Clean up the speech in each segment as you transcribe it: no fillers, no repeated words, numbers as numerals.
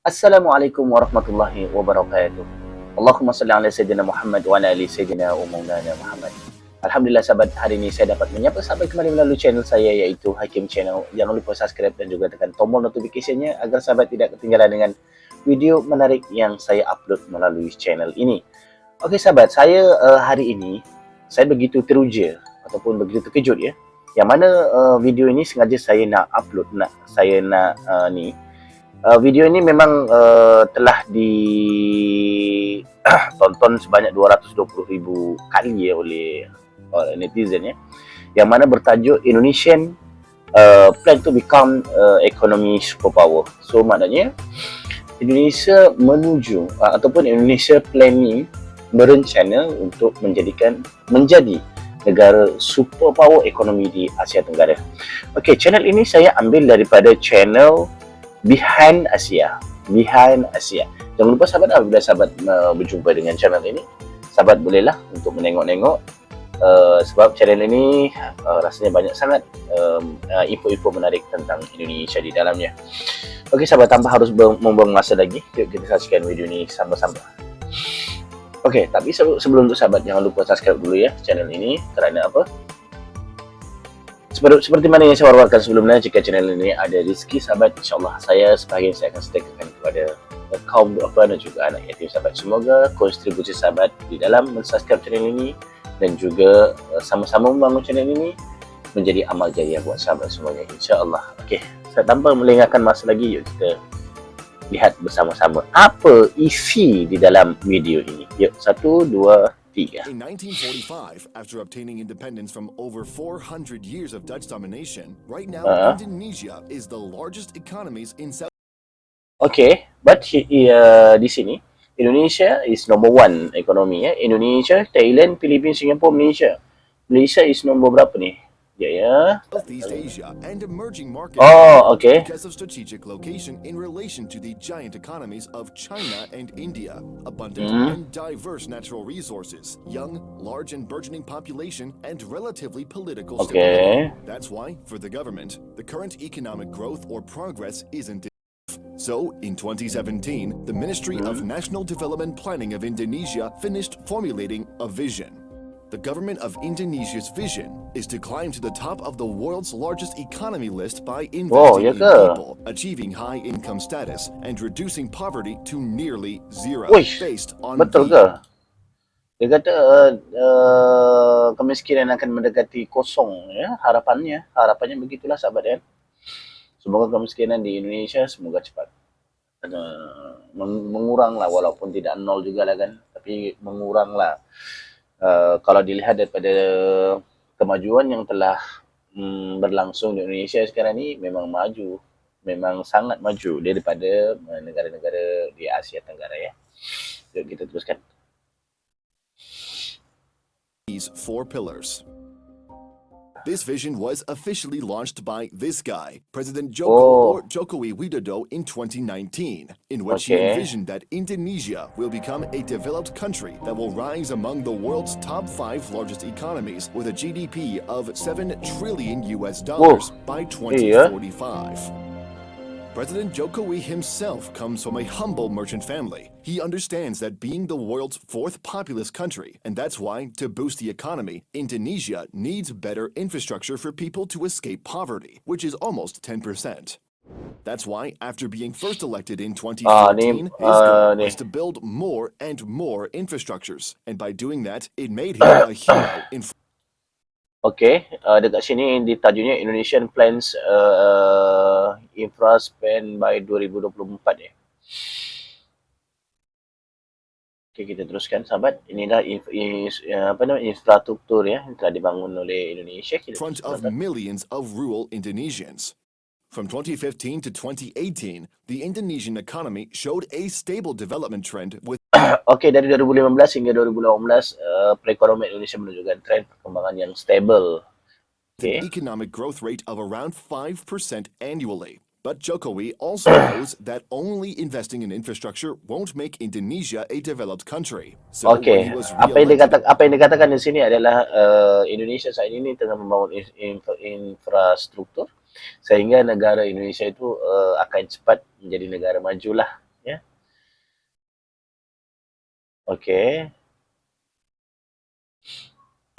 Assalamualaikum warahmatullahi wabarakatuh. Allahumma salli ala Sayyidina Muhammad wa ala ali Sayyidina wa maulana Muhammad. Alhamdulillah sahabat, hari ini saya dapat menyapa sahabat kembali melalui channel saya iaitu Hakim Channel. Jangan lupa subscribe dan juga tekan tombol notifikasinya agar sahabat tidak ketinggalan dengan video menarik yang saya upload melalui channel ini. Okey sahabat, saya hari ini saya begitu teruja ataupun begitu terkejut ya. Yang mana video ini sengaja saya nak upload, video ini memang telah ditonton sebanyak 220,000 kali ya oleh netizen ya. Yang mana bertajuk Indonesian plan to become economy superpower. So maknanya Indonesia menuju ataupun Indonesia planning berencana untuk menjadi negara superpower ekonomi di Asia Tenggara. Okey, channel ini saya ambil daripada channel Behind Asia. Jangan lupa sahabat, apabila sahabat berjumpa dengan channel ini, sahabat bolehlah untuk menengok-nengok sebab channel ini rasanya banyak sangat info-info menarik tentang Indonesia di dalamnya. Okey sahabat, tanpa harus membuang masa lagi, yuk kita saksikan video ini sama-sama. Okey, tapi sebelum itu sahabat, jangan lupa subscribe dulu ya channel ini. Kerana apa? Seperti mana yang saya warwakan sebelumnya, jika channel ini ada rezeki sahabat, insyaAllah saya sebahagian saya akan sedekahkan kepada kaum duafa dan juga anak yatim sahabat. Semoga kontribusi sahabat di dalam mensubscribe channel ini dan juga sama-sama membangun channel ini menjadi amal jariah buat sahabat semuanya, insyaAllah. Okey, saya tanpa melengahkan masa lagi, yuk kita lihat bersama-sama apa isi di dalam video ini. Yuk, 1, 2, 3. In 1945, after obtaining independence from over 400 years of Dutch domination, right now Indonesia is the largest economies in South. Okay, but di sini Indonesia is number 1 ekonomi ya. Indonesia, Thailand, Philippines, Singapore, Malaysia. Malaysia is nombor berapa ni? Ya. Southeast Asia and emerging markets okay. because of strategic location in relation to the giant economies of China and India, abundant and diverse natural resources, young, large and burgeoning population, and relatively political stability. That's why, for the government, the current economic growth or progress isn't enough. So, in 2017, the Ministry of National Development Planning of Indonesia finished formulating a vision. The government of Indonesia's vision is to climb to the top of the world's largest economy list by investing in people, achieving high income status, and reducing poverty to nearly zero. Based on betul ke? Dia kata kemiskinan akan mendekati kosong ya, harapannya begitulah sahabat ya. Semoga kemiskinan di Indonesia semoga cepat menguranglah, walaupun tidak nol juga lah kan, tapi menguranglah. Kalau dilihat daripada kemajuan yang telah berlangsung di Indonesia sekarang ni, memang maju, memang sangat maju daripada negara-negara di Asia Tenggara ya. Jom kita teruskan. These 4 pillars. This vision was officially launched by this guy, President Joko Widodo, in 2019, in which he envisioned that Indonesia will become a developed country that will rise among the world's top 5 largest economies with a GDP of $7 trillion by 2045. President Jokowi himself comes from a humble merchant family. He understands that being the world's 4th populous country, and that's why, to boost the economy, Indonesia needs better infrastructure for people to escape poverty, which is almost 10%. That's why, after being first elected in 2014, his goal was to build more and more infrastructures. And by doing that, it made him a hero in... Okay, dekat sini ditajuknya Indonesian Plans Infra Spend by 2024 ya. Okay, kita teruskan sahabat. Inilah infrastruktur ya yang telah dibangun oleh Indonesia. In front of millions of rural Indonesians. From 2015 to 2018, the Indonesian economy showed a stable development trend with Okey, dari 2015 hingga 2018, perekonomian Indonesia menunjukkan tren perkembangan yang stable. An economic growth rate of around 5% annually. But Jokowi also knows that only investing in infrastructure won't make Indonesia a developed country. So apa yang dikatakan di sini adalah Indonesia saat ini tengah membangun infrastruktur sehingga negara Indonesia itu akan cepat menjadi negara majulah. Okay.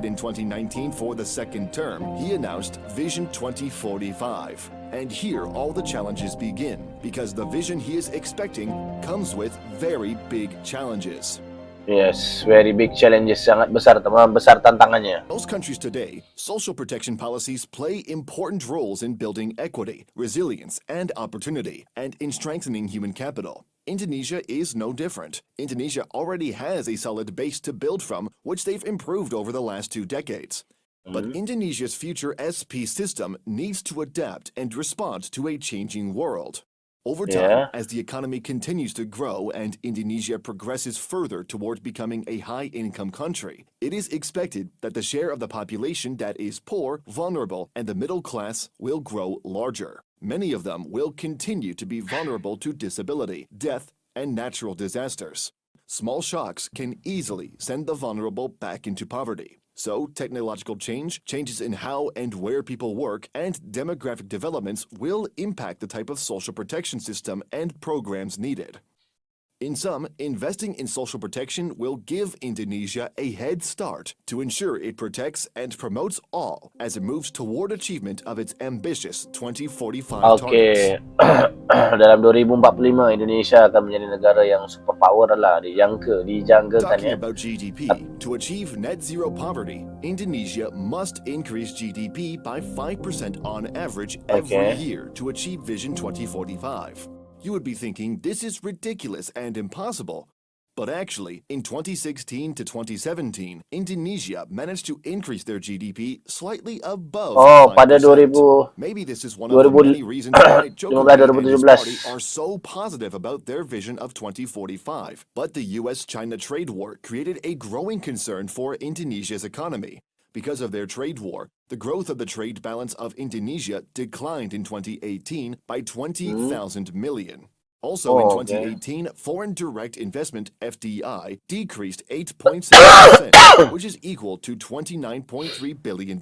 In 2019 for the second term, he announced Vision 2045. And here all the challenges begin, because the vision he is expecting comes with very big challenges. Yes, very big challenges. Sangat besar, besar tantangannya. Most countries today, social protection policies play important roles in building equity, resilience, and opportunity, and in strengthening human capital. Indonesia is no different. Indonesia already has a solid base to build from, which they've improved over the last 2 decades. But Indonesia's future SP system needs to adapt and respond to a changing world. Over time, as the economy continues to grow and Indonesia progresses further toward becoming a high-income country, it is expected that the share of the population that is poor, vulnerable, and the middle class will grow larger. Many of them will continue to be vulnerable to disability, death, and natural disasters. Small shocks can easily send the vulnerable back into poverty. So, technological change, changes in how and where people work, and demographic developments will impact the type of social protection system and programs needed. In sum, investing in social protection will give Indonesia a head start to ensure it protects and promotes all as it moves toward achievement of its ambitious 2045 targets. Oke. Dalam 2045 Indonesia akan menjadi negara yang superpower lah, dijangkakan Talking ya. about GDP, to achieve net zero poverty, Indonesia must increase GDP by 5% on average every year to achieve Vision 2045. You would be thinking this is ridiculous and impossible. But actually, in 2016 to 2017, Indonesia managed to increase their GDP slightly above 5%. Pada 2000, Maybe this is one of the many reasons why Jokowi and his party are so positive about their vision of 2045. But the US-China trade war created a growing concern for Indonesia's economy. Because of their trade war, the growth of the trade balance of Indonesia declined in 2018 by 20,000 million. Also in 2018, foreign direct investment FDI decreased 8.7%, which is equal to $29.3 billion.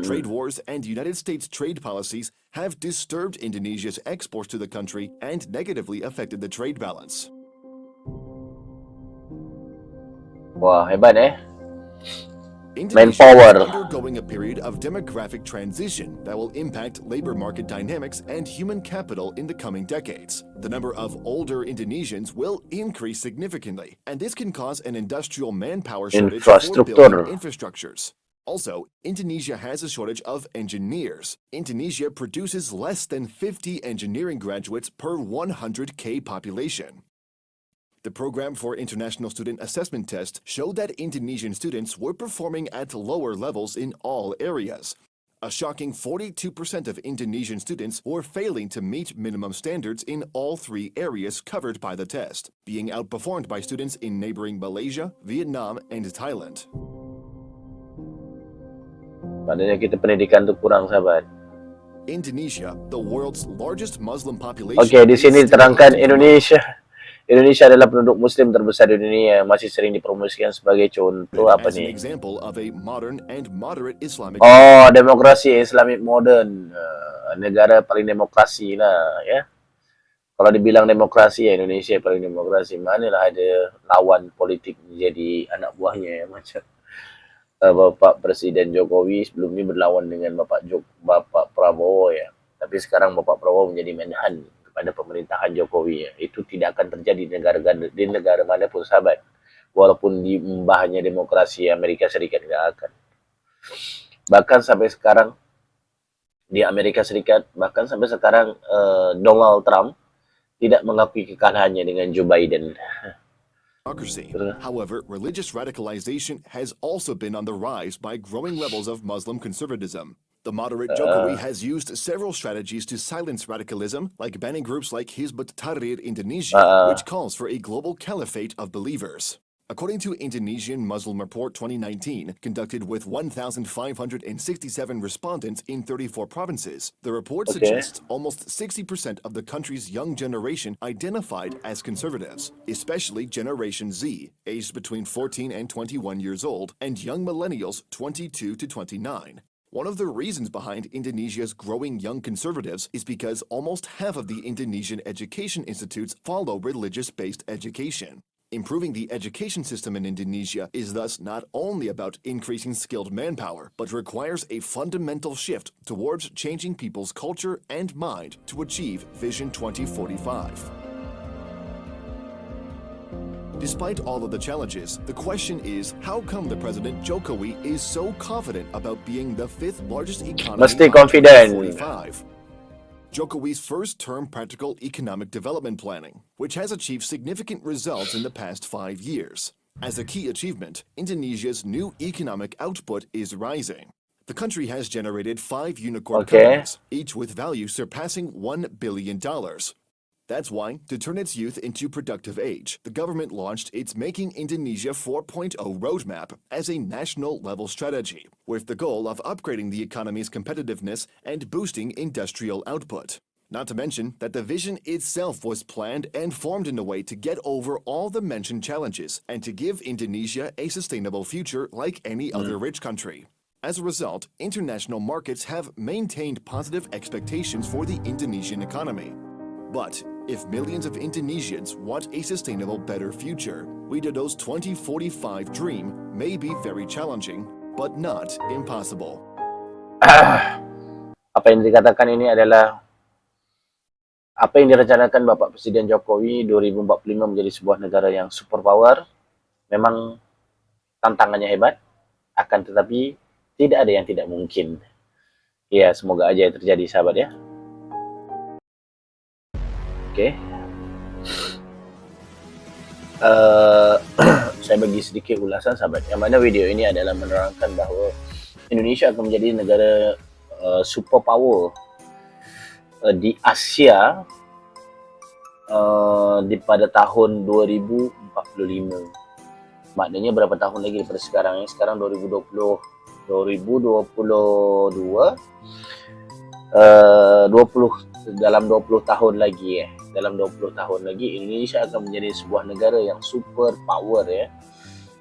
Trade wars and United States trade policies have disturbed Indonesia's exports to the country and negatively affected the trade balance. Wah, hebat Indonesia is undergoing a period of demographic transition that will impact labor market dynamics and human capital in the coming decades. The number of older Indonesians will increase significantly, and this can cause an industrial manpower shortage for building infrastructures. Also, Indonesia has a shortage of engineers. Indonesia produces less than 50 engineering graduates per 100K population. The Program for International Student Assessment Test showed that Indonesian students were performing at lower levels in all areas. A shocking 42% of Indonesian students were failing to meet minimum standards in all 3 areas covered by the test, being outperformed by students in neighboring Malaysia, Vietnam, and Thailand. Maknanya kita pendidikan tu kurang, sahabat. Indonesia, the world's largest Muslim population. Oke, di sini diterangkan Indonesia adalah penduduk muslim terbesar di dunia, masih sering dipromosikan sebagai contoh apa nih? Demokrasi Islamic modern, negara paling demokrasi lah ya. Kalau dibilang demokrasi ya Indonesia paling demokrasi, manalah ada lawan politik menjadi anak buahnya ya, macam Bapak Presiden Jokowi sebelum ini berlawan dengan Bapak Prabowo ya. Tapi sekarang Bapak Prabowo menjadi menhan pada pemerintahan Jokowi ya. Itu tidak akan terjadi di negara manapun, sahabat. Walaupun di mbahnya demokrasi Amerika Serikat tidak akan. Bahkan sampai sekarang di Amerika Serikat, bahkan sampai sekarang Donald Trump tidak mengakui kekalahannya dengan Joe Biden. However, religious radicalization has also been on the rise by growing levels of Muslim conservatism. The moderate Jokowi has used several strategies to silence radicalism, like banning groups like Hizbut Tahrir Indonesia, which calls for a global caliphate of believers. According to Indonesian Muslim Report 2019, conducted with 1,567 respondents in 34 provinces, the report suggests almost 60% of the country's young generation identified as conservatives, especially Generation Z, aged between 14 and 21 years old, and young millennials 22 to 29. One of the reasons behind Indonesia's growing young conservatives is because almost half of the Indonesian education institutes follow religious-based education. Improving the education system in Indonesia is thus not only about increasing skilled manpower, but requires a fundamental shift towards changing people's culture and mind to achieve Vision 2045. Despite all of the challenges, the question is, how come the President Jokowi is so confident about being the 5th largest economy Mesti by confident. 2045? Jokowi's first-term practical economic development planning, which has achieved significant results in the past 5 years. As a key achievement, Indonesia's new economic output is rising. The country has generated 5 unicorn companies, each with value surpassing $1 billion. That's why, to turn its youth into productive age, the government launched its Making Indonesia 4.0 roadmap as a national-level strategy, with the goal of upgrading the economy's competitiveness and boosting industrial output. Not to mention that the vision itself was planned and formed in a way to get over all the mentioned challenges and to give Indonesia a sustainable future like any other rich country. As a result, international markets have maintained positive expectations for the Indonesian economy. But if millions of Indonesians want a sustainable, better future, Widodo's 2045 dream may be very challenging, but not impossible. Apa yang dikatakan ini adalah apa yang direncanakan Bapak Presiden Jokowi 2045 menjadi sebuah negara yang superpower. Memang tantangannya hebat, akan tetapi tidak ada yang tidak mungkin. Ya, semoga aja terjadi, sahabat ya. Oke. Saya bagi sedikit ulasan, sahabat. Yang mana video ini adalah menerangkan bahawa Indonesia akan menjadi negara superpower di Asia pada tahun 2045. Maknanya berapa tahun lagi daripada sekarang? Sekarang 2022, 20 dalam 20 tahun lagi dalam 20 tahun lagi Indonesia akan menjadi sebuah negara yang super power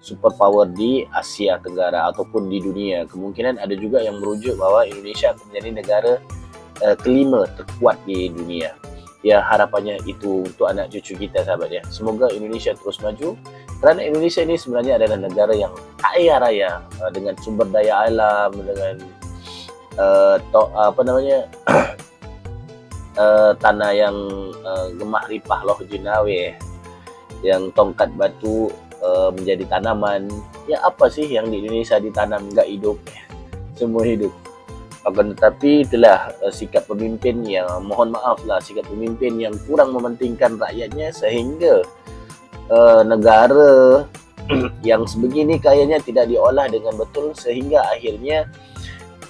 super power di Asia Tenggara ataupun di dunia. Kemungkinan ada juga yang merujuk bahawa Indonesia akan menjadi negara kelima terkuat di dunia. Ya, harapannya itu untuk anak cucu kita, sahabat ya. Semoga Indonesia terus maju, kerana Indonesia ini sebenarnya adalah negara yang kaya raya dengan sumber daya alam, dengan tanah yang gemah ripah loh junawe, yang tongkat batu menjadi tanaman. Ya, apa sih yang di Indonesia ditanam nggak hidup? Semua hidup. Akan tetapi itulah sikap pemimpin yang, mohon maaf lah, sikap pemimpin yang kurang mementingkan rakyatnya, sehingga negara yang sebegini kayanya tidak diolah dengan betul, sehingga akhirnya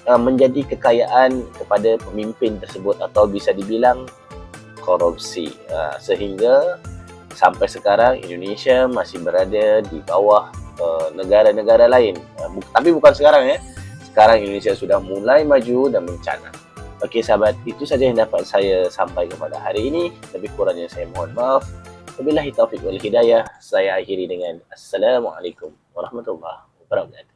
menjadi kekayaan kepada pemimpin tersebut, atau bisa dibilang korupsi. Sehingga sampai sekarang Indonesia masih berada di bawah negara-negara lain. Tapi bukan sekarang ya. Sekarang Indonesia sudah mulai maju dan mencana. Okey sahabat, itu saja yang dapat saya sampaikan pada hari ini. Lebih kurangnya saya mohon maaf. Wabillahi taufiq wal hidayah. Saya akhiri dengan Assalamualaikum warahmatullahi wabarakatuh.